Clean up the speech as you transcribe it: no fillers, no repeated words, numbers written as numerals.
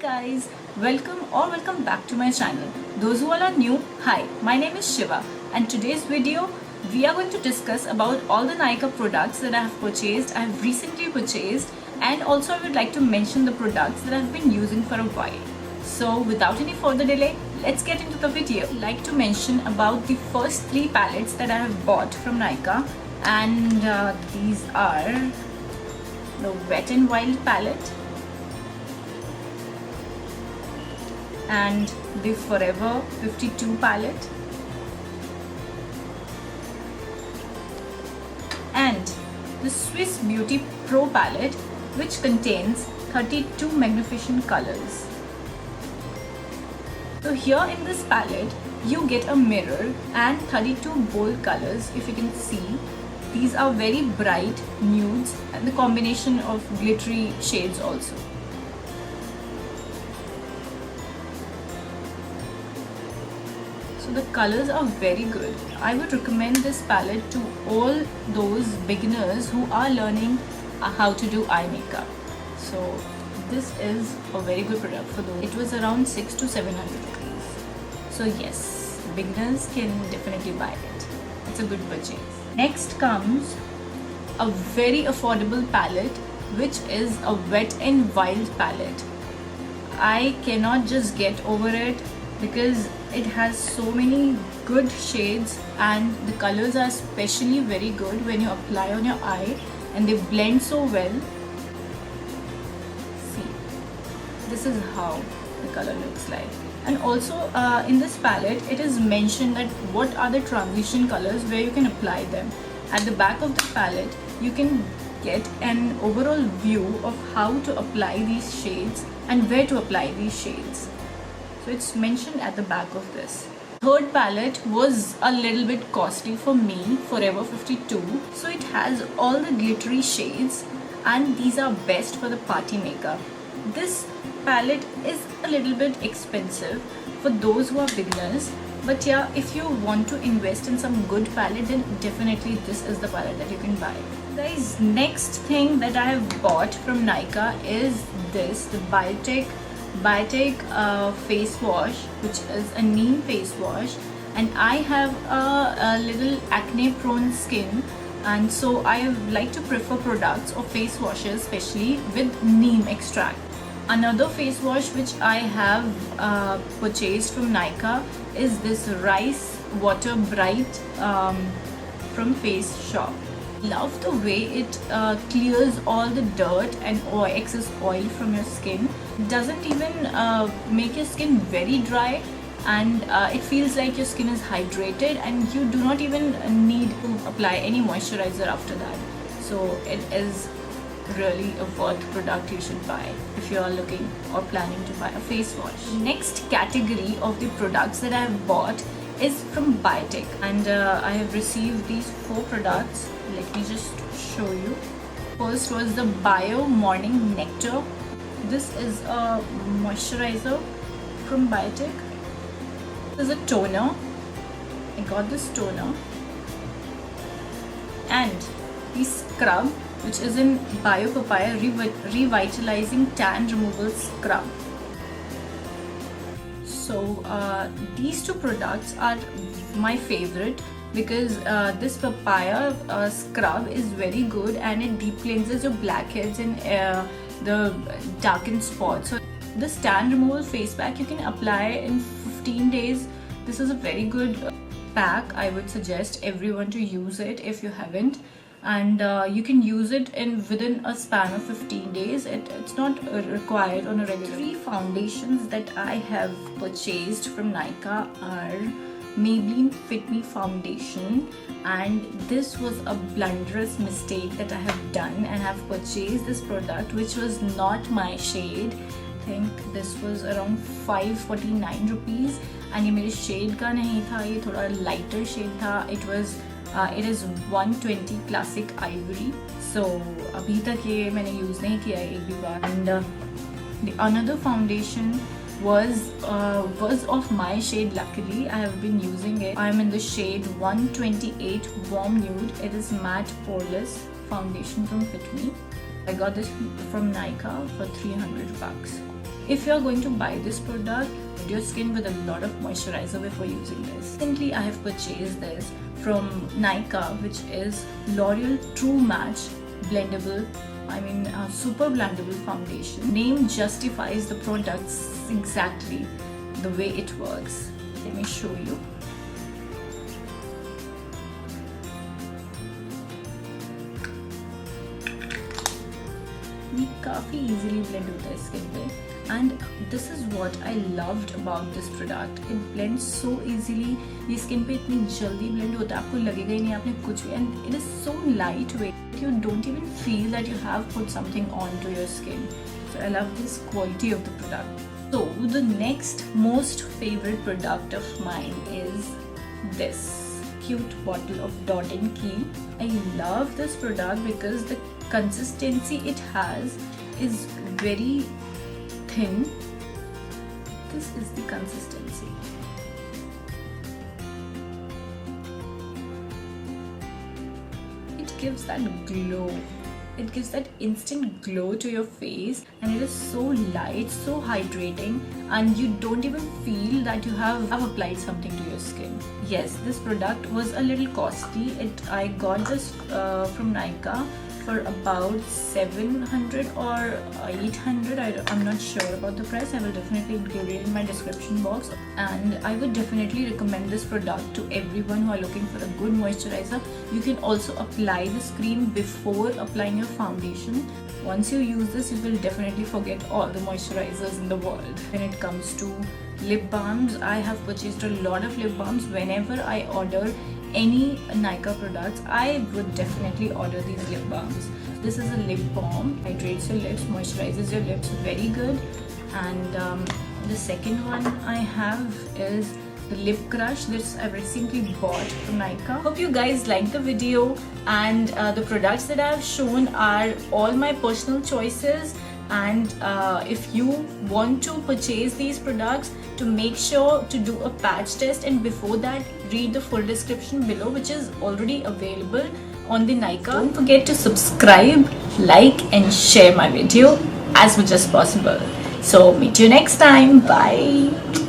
guys, welcome back to my channel. Those who all are new, hi, my name is Shiva and today's video we are going to discuss about all the Nykaa products that I have purchased, I have recently purchased, and also I would like to mention the products that I have been using for a while. So without any further delay, let's get into the video. I'd like to mention about the first 3 palettes that I have bought from Nykaa, and these are the Wet n Wild palette and the Forever 52 palette and the Swiss Beauty Pro palette, which contains 32 magnificent colors. So here in this palette you get a mirror and 32 bold colors. If you can see, these are very bright nudes and the combination of glittery shades also. So the colors are very good. I would recommend this palette to all those beginners who are learning how to do eye makeup. So this is a very good product for those. It was around 600 to 700 rupees. So yes, beginners can definitely buy it. It's a good purchase. Next comes a very affordable palette, which is a Wet n Wild palette. I cannot just get over it because it has so many good shades and the colors are especially very good when you apply on your eye and they blend so well. See, this is how the color looks like. And also in this palette it is mentioned that what are the transition colors where you can apply them. At the back of the palette you can get an overall view of how to apply these shades and where to apply these shades. So it's mentioned at the back of this. Third palette was a little bit costly for me, Forever 52. So it has all the glittery shades and these are best for the party makeup. This palette is a little bit expensive for those who are beginners, but yeah, if you want to invest in some good palette, then definitely this is the palette that you can buy. Guys, next thing that I have bought from Nykaa is this, the Biotech face wash, which is a neem face wash, and I have a little acne prone skin, and so I like to prefer products or face washes especially with neem extract. Another face wash which I have purchased from Nykaa is this Rice Water Bright from Face Shop. Love the way it clears all the dirt and excess oil from your skin. Doesn't even make your skin very dry, and it feels like your skin is hydrated and you do not even need to apply any moisturizer after that. So it is really a worth product you should buy if you are looking or planning to buy a face wash. Next category of the products that I have bought is from Biotech, and I have received these 4 products. Let me just show you. First was the Bio Morning Nectar. This is a moisturizer from Biotech. This is a toner. I got this toner. And the scrub, which is in Bio Papaya Revitalizing Tan Removal Scrub. So these 2 products are my favorite because this papaya scrub is very good and it deep cleanses your blackheads and the darkened spots. So this tan removal face pack you can apply in 15 days. This is a very good pack. I would suggest everyone to use it if you haven't, and you can use it within a span of 15 days. It's not required on a regular. 3 foundations that I have purchased from Nykaa are Maybelline Fit Me foundation, and this was a blunderous mistake that I have done and have purchased this product which was not my shade. I think this was around 549 rupees and ये मेरे shade का नहीं था, ये थोड़ा lighter shade था. It is 120 Classic Ivory. So अभी तक ये मैंने use नहीं किया है एक भी बार. And the another foundation was of my shade. Luckily I have been using it. I am in the shade 128 Warm Nude. It is matte poreless foundation from Fit Me. I got this from Nykaa for 300 bucks. if you're going to buy this product, your skin with a lot of moisturizer before using this. Recently, I have purchased this from Nykaa, which is L'Oreal True Match Blendable, super blendable foundation. Name justifies the products exactly the way it works. Let me show you. ये काफ़ी easily blend होता है skin पे, and this is what I loved about this product. It blends so easily. ये skin पे इतनी जल्दी blend होता है, आपको लगेगा ही नहीं आपने कुछ भी, and it is so lightweight. You don't even feel that you have put something onto your skin. So I love this quality of the product. So the next most favorite product of mine is this cute bottle of Dot and Key. I love this product because the consistency it has is very thin. This is the consistency. It gives that glow. It gives that instant glow to your face, and it is so light, so hydrating, and you don't even feel that you have applied something to your skin. Yes, this product was a little costly. I got this from Nykaa for about 700 or 800. I'm not sure about the price. I will definitely include it in my description box, and I would definitely recommend this product to everyone who are looking for a good moisturizer. You can also apply this cream before applying your foundation. Once you use this, you will definitely forget all the moisturizers in the world. When it comes to lip balms, I have purchased a lot of lip balms. Whenever I order any Nykaa products, I would definitely order these lip balms. This is a lip balm, hydrates your lips, moisturizes your lips very good. And the second one I have is the Lip Crush. This I recently bought from Nykaa. Hope you guys liked the video, and the products that I have shown are all my personal choices. And if you want to purchase these products, to make sure to do a patch test, and before that read the full description below, which is already available on the Nykaa. Don't forget to subscribe, like and share my video as much as possible. So meet you next time. Bye.